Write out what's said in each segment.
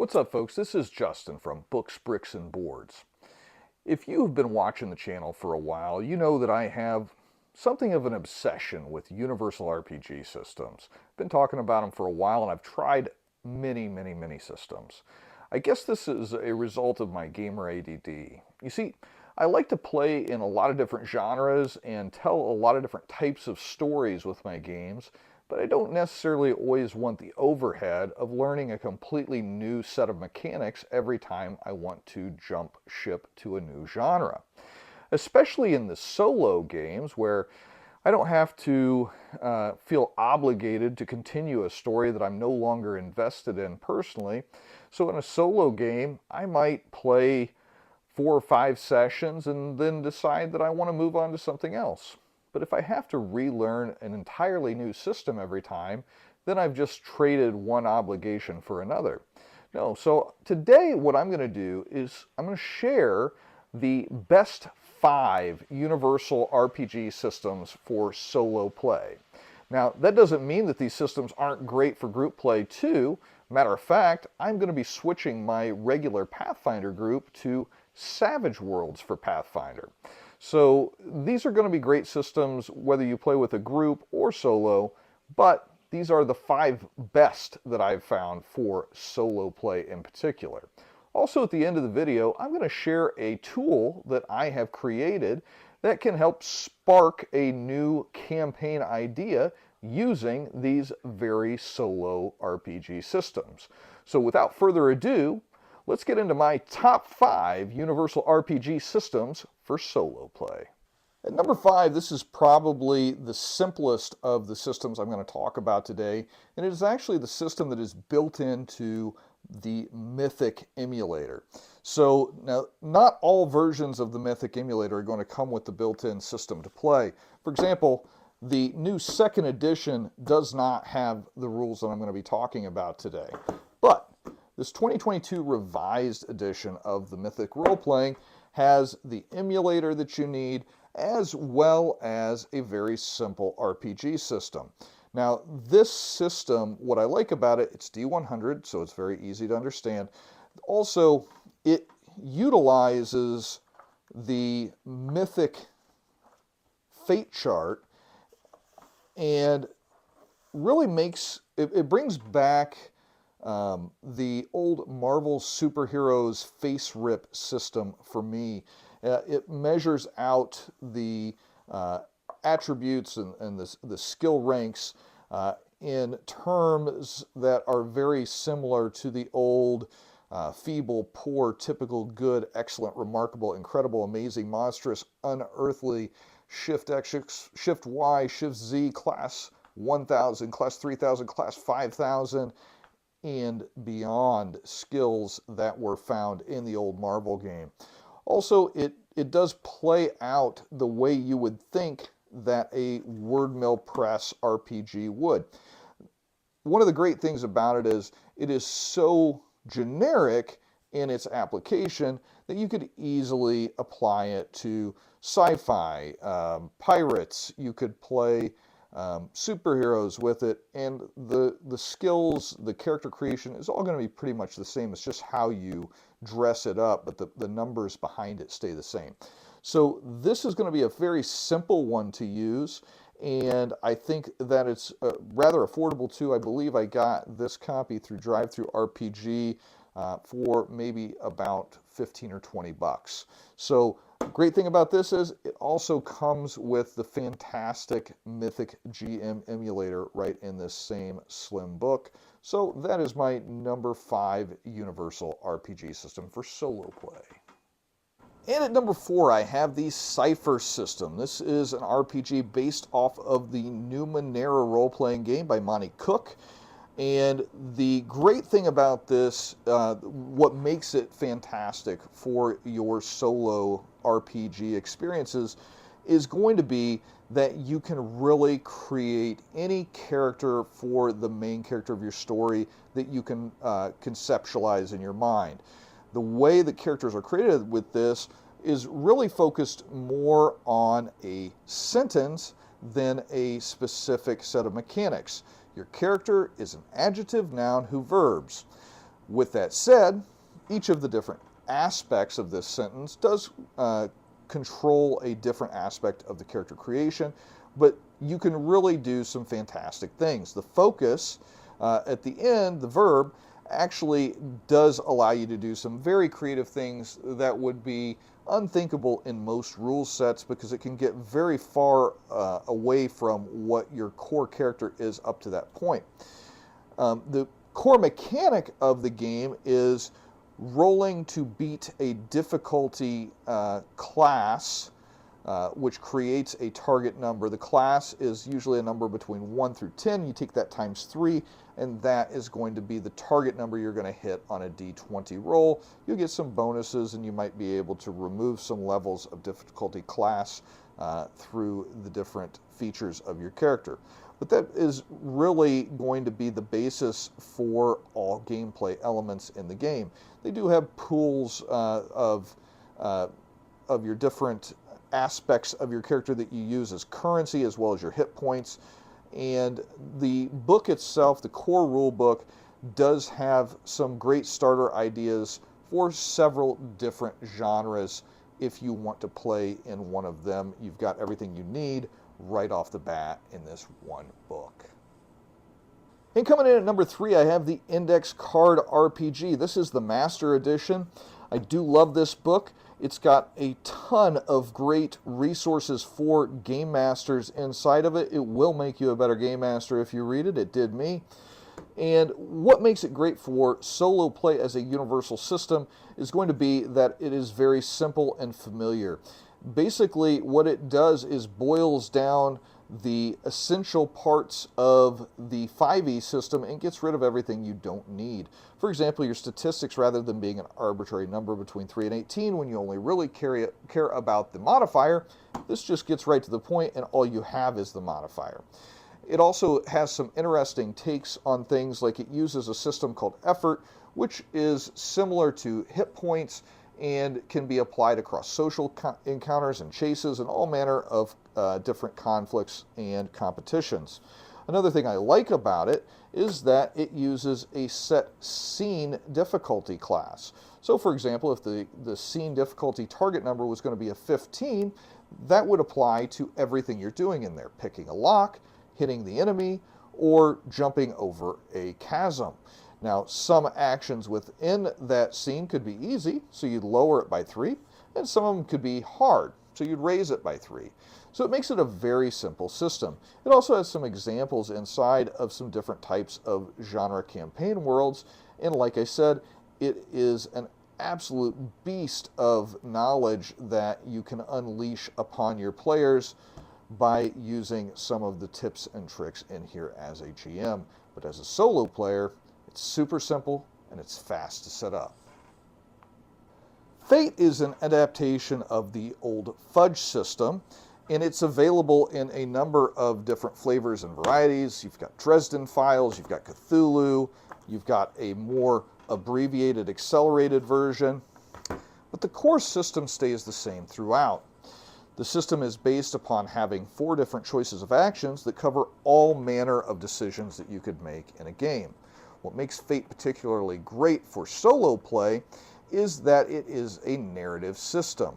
What's up, folks? This is Justin from Books, Bricks, and Boards. If you have been watching the channel for a while, you know that I have something of an obsession with universal RPG systems. I've been talking about them for a while, and I've tried many systems. I guess this is a result of my gamer ADD. You see, I like to play in a lot of different genres and tell a lot of different types of stories with my games, but I don't necessarily always want the overhead of learning a completely new set of mechanics every time I want to jump ship to a new genre. Especially in the solo games where I don't have to feel obligated to continue a story that I'm no longer invested in personally. So in a solo game, I might play 4 or 5 sessions and then decide that I want to move on to something else. But if I have to relearn an entirely new system every time, then I've just traded one obligation for another. No, so today what I'm going to do is I'm going to share the best 5 universal RPG systems for solo play. Now, that doesn't mean that these systems aren't great for group play too. Matter of fact, I'm going to be switching my regular Pathfinder group to Savage Worlds for Pathfinder. So these are going to be great systems whether you play with a group or solo, but these are the 5 best that I've found for solo play in particular. Also, at the end of the video, I'm going to share a tool that I have created that can help spark a new campaign idea using these very solo RPG systems. So without further ado, let's get into my top 5 universal RPG systems for solo play. At number 5, this is probably the simplest of the systems I'm going to talk about today, and it is actually the system that is built into the Mythic Emulator. So now, not all versions of the Mythic Emulator are going to come with the built-in system to play. For example, the new 2nd edition does not have the rules that I'm going to be talking about today. But this 2022 revised edition of the Mythic Role-Playing has the emulator that you need, as well as a very simple RPG system. Now, this system, what I like about it, it's D100, so it's very easy to understand. Also, it utilizes the Mythic fate chart and really makes, it brings back the old Marvel superheroes face rip system for me. It measures out the attributes and the skill ranks in terms that are very similar to the old feeble, poor, typical, good, excellent, remarkable, incredible, amazing, monstrous, unearthly, Shift X, Shift Y, Shift Z, Class 1000, Class 3000, Class 5000, and beyond skills that were found in the old Marvel game. Also, it does play out the way you would think that a word mill press RPG would. One of the great things about it is so generic in its application that you could easily apply it to sci-fi, pirates. You could play superheroes with it, and the skills, the character creation is all going to be pretty much the same. It's just how you dress it up, but the numbers behind it stay the same. So this is going to be a very simple one to use, and I think that it's rather affordable too. I believe I got this copy through Drive-Thru RPG for maybe about 15 or 20 bucks. So great thing about this is it also comes with the fantastic Mythic GM Emulator right in this same slim book. So that is my number 5 universal RPG system for solo play. And at number 4, I have the Cypher System. This is an RPG based off of the Numenera role-playing game by Monty Cook. And the great thing about this, what makes it fantastic for your solo RPG experiences, is going to be that you can really create any character for the main character of your story that you can conceptualize in your mind. The way the characters are created with this is really focused more on a sentence than a specific set of mechanics. Your character is an adjective, noun, who verbs. With that said, each of the different aspects of this sentence does control a different aspect of the character creation, but you can really do some fantastic things. The focus at the end, the verb, actually does allow you to do some very creative things that would be unthinkable in most rule sets, because it can get very far away from what your core character is up to that point. The core mechanic of the game is rolling to beat a difficulty class, which creates a target number. The class is usually a number between 1 through 10. You take that times 3, and that is going to be the target number you're going to hit on a D20 roll. You'll get some bonuses, and you might be able to remove some levels of difficulty class through the different features of your character. But that is really going to be the basis for all gameplay elements in the game. They do have pools of your different aspects of your character that you use as currency, as well as your hit points. And the book itself, the core rule book, does have some great starter ideas for several different genres. If you want to play in one of them, you've got everything you need right off the bat in this one book. And coming in at number 3, I have the Index Card RPG. This is the Master Edition. I do love this book. It's got a ton of great resources for game masters inside of it. It will make you a better game master if you read it. It did me. And what makes it great for solo play as a universal system is going to be that it is very simple and familiar. Basically, what it does is boils down the essential parts of the 5e system and gets rid of everything you don't need. For example, your statistics, rather than being an arbitrary number between 3 and 18 when you only really care about the modifier, this just gets right to the point and all you have is the modifier. It also has some interesting takes on things, like it uses a system called effort, which is similar to hit points and can be applied across social encounters and chases and all manner of different conflicts and competitions. Another thing I like about it is that it uses a set scene difficulty class. So for example, if the scene difficulty target number was going to be a 15, that would apply to everything you're doing in there: picking a lock, hitting the enemy, or jumping over a chasm. Now, some actions within that scene could be easy, so you'd lower it by 3, and some of them could be hard, so you'd raise it by 3. So it makes it a very simple system. It also has some examples inside of some different types of genre campaign worlds, and like I said, it is an absolute beast of knowledge that you can unleash upon your players by using some of the tips and tricks in here as a GM. But as a solo player, it's super simple and it's fast to set up. Fate is an adaptation of the old Fudge system, and it's available in a number of different flavors and varieties. You've got Dresden Files, you've got Cthulhu, you've got a more abbreviated, accelerated version, but the core system stays the same throughout. The system is based upon having 4 different choices of actions that cover all manner of decisions that you could make in a game. What makes Fate particularly great for solo play is that it is a narrative system.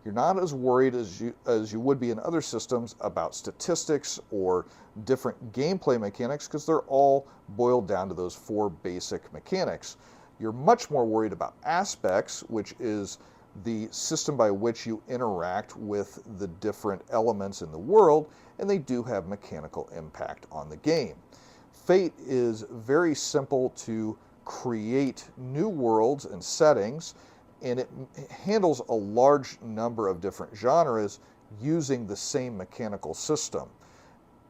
You're not as worried as you would be in other systems about statistics or different gameplay mechanics, because they're all boiled down to those 4 basic mechanics. You're much more worried about aspects, which is the system by which you interact with the different elements in the world, and they do have mechanical impact on the game. Fate is very simple to create new worlds and settings, and it handles a large number of different genres using the same mechanical system.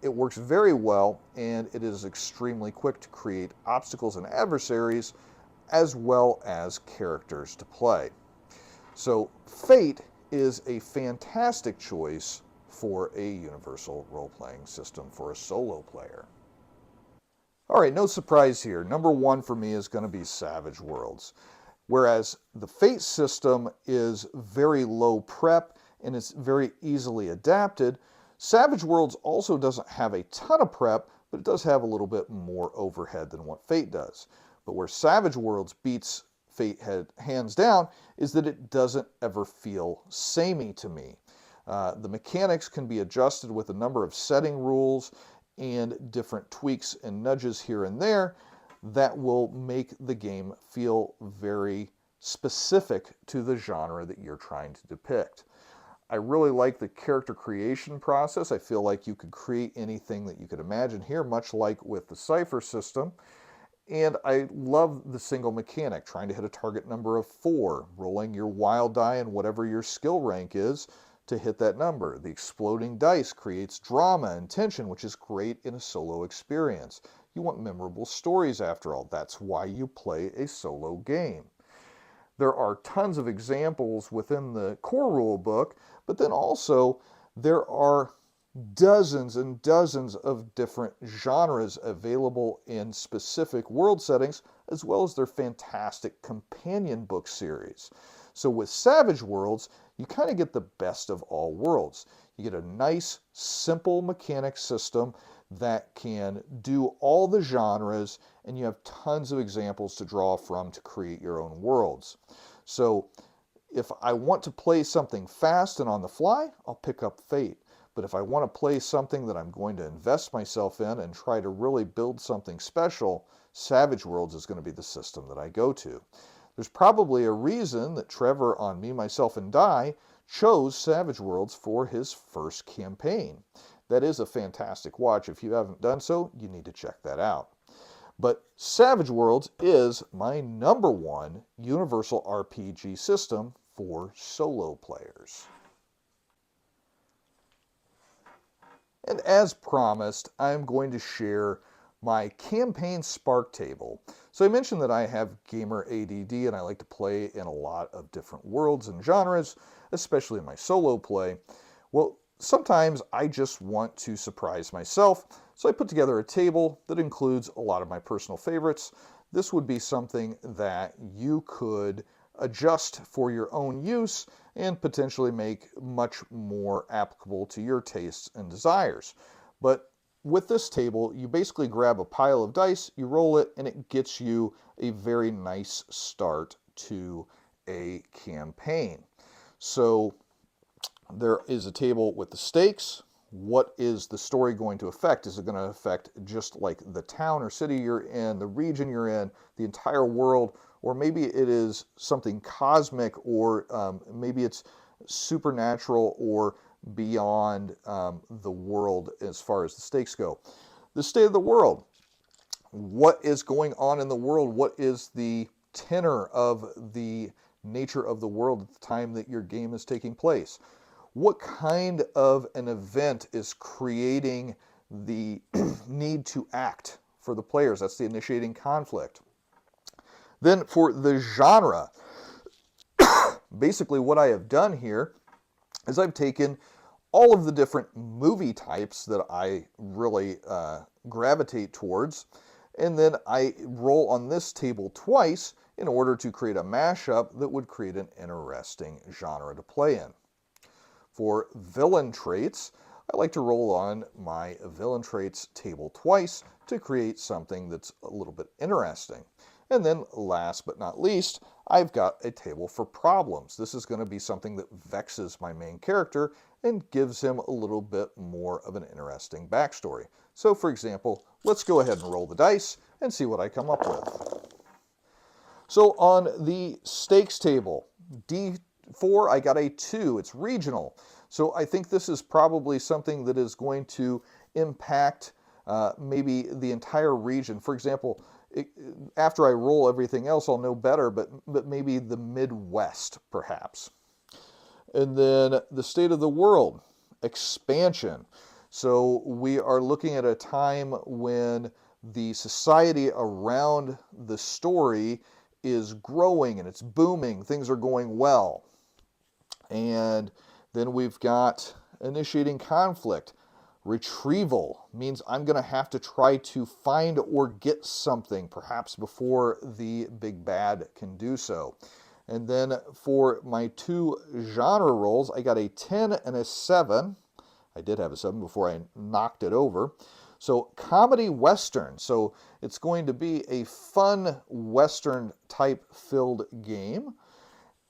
It works very well, and it is extremely quick to create obstacles and adversaries, as well as characters to play. So Fate is a fantastic choice for a universal role-playing system for a solo player. All right, no surprise here. Number 1 for me is going to be Savage Worlds. Whereas the Fate system is very low prep and it's very easily adapted, Savage Worlds also doesn't have a ton of prep, but it does have a little bit more overhead than what Fate does. But where Savage Worlds beats Fate hands down is that it doesn't ever feel samey to me. The mechanics can be adjusted with a number of setting rules and different tweaks and nudges here and there that will make the game feel very specific to the genre that you're trying to depict. I really like the character creation process. I feel like you could create anything that you could imagine here, much like with the Cypher System. And I love the single mechanic, trying to hit a target number of 4, rolling your wild die and whatever your skill rank is to hit that number. The exploding dice creates drama and tension, which is great in a solo experience. You want memorable stories after all. That's why you play a solo game. There are tons of examples within the core rule book, but then also there are dozens and dozens of different genres available in specific world settings, as well as their fantastic companion book series. So with Savage Worlds, you kind of get the best of all worlds. You get a nice, simple mechanic system that can do all the genres, and you have tons of examples to draw from to create your own worlds. So if I want to play something fast and on the fly, I'll pick up Fate. But if I want to play something that I'm going to invest myself in and try to really build something special, Savage Worlds is going to be the system that I go to. There's probably a reason that Trevor on Me, Myself, and Die chose Savage Worlds for his first campaign. That is a fantastic watch. If you haven't done so, you need to check that out. But Savage Worlds is my #1 universal RPG system for solo players. And as promised, I'm going to share my campaign spark table. So I mentioned that I have gamer ADD and I like to play in a lot of different worlds and genres, especially in my solo play. Well, sometimes I just want to surprise myself, so I put together a table that includes a lot of my personal favorites. This would be something that you could adjust for your own use and potentially make much more applicable to your tastes and desires. But with this table, you basically grab a pile of dice, you roll it, and it gets you a very nice start to a campaign. So there is a table with the stakes. What is the story going to affect? Is it going to affect just like the town or city you're in, the region you're in, the entire world, or maybe it is something cosmic, or maybe it's supernatural or beyond the world as far as the stakes go. The state of the world. What is going on in the world? What is the tenor of the nature of the world at the time that your game is taking place? What kind of an event is creating the need to act for the players? That's the initiating conflict. Then for the genre, basically what I have done here is I've taken all of the different movie types that I really gravitate towards, and then I roll on this table twice in order to create a mashup that would create an interesting genre to play in. For villain traits, I like to roll on my villain traits table twice to create something that's a little bit interesting. And then last but not least, I've got a table for problems. This is going to be something that vexes my main character and gives him a little bit more of an interesting backstory. So for example, let's go ahead and roll the dice and see what I come up with. So on the stakes table, D4, I got a 2. It's regional. So I think this is probably something that is going to impact maybe the entire region. For example, after I roll everything else, I'll know better, but maybe the Midwest, perhaps. And then the state of the world, expansion. So we are looking at a time when the society around the story is growing and it's booming. Things are going well. And then we've got initiating conflict. Retrieval means I'm going to have to try to find or get something, perhaps before the big bad can do so. And then for my 2 genre rolls, I got a 10 and a 7. I did have a 7 before I knocked it over. So comedy Western. So it's going to be a fun Western type filled game.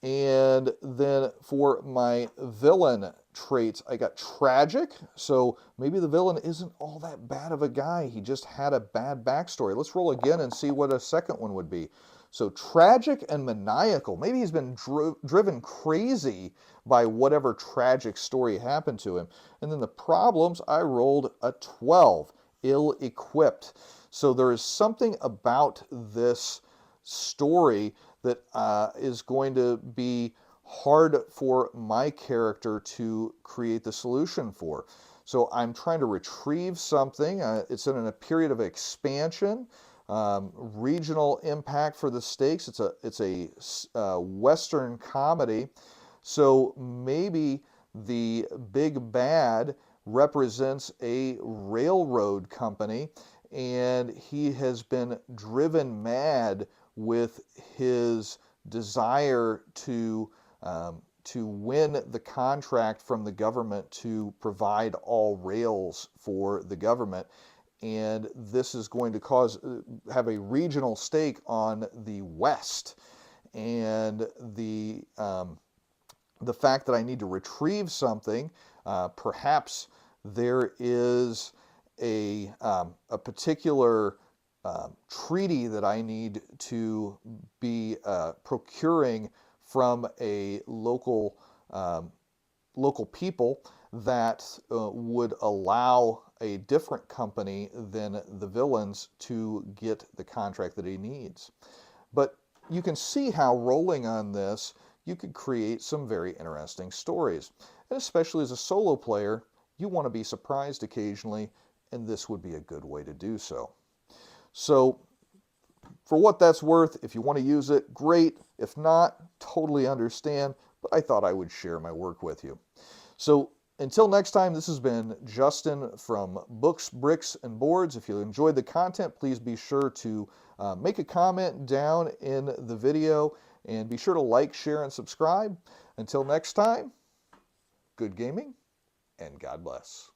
And then for my villain traits, I got tragic. So maybe the villain isn't all that bad of a guy. He just had a bad backstory. Let's roll again and see what a second one would be. So tragic and maniacal. Maybe he's been driven crazy by whatever tragic story happened to him. And then the problems, I rolled a 12, ill-equipped. So there is something about this story that is going to be hard for my character to create the solution for. So I'm trying to retrieve something. It's in a period of expansion. Regional impact for the stakes. It's a Western comedy. So maybe the big bad represents a railroad company, and he has been driven mad with his desire to win the contract from the government to provide all rails for the government. And this is going to have a regional stake on the West. And the fact that I need to retrieve something, perhaps there is a particular treaty that I need to be procuring from a local people that would allow a different company than the villains to get the contract that he needs. But you can see how rolling on this, you could create some very interesting stories. And especially as a solo player, you want to be surprised occasionally, and this would be a good way to do so. So for what that's worth, if you want to use it, great. If not, totally understand, but I thought I would share my work with you. So until next time, this has been Justin from Books, Bricks, and Boards. If you enjoyed the content, please be sure to make a comment down in the video, and be sure to like, share, and subscribe. Until next time, good gaming, and God bless.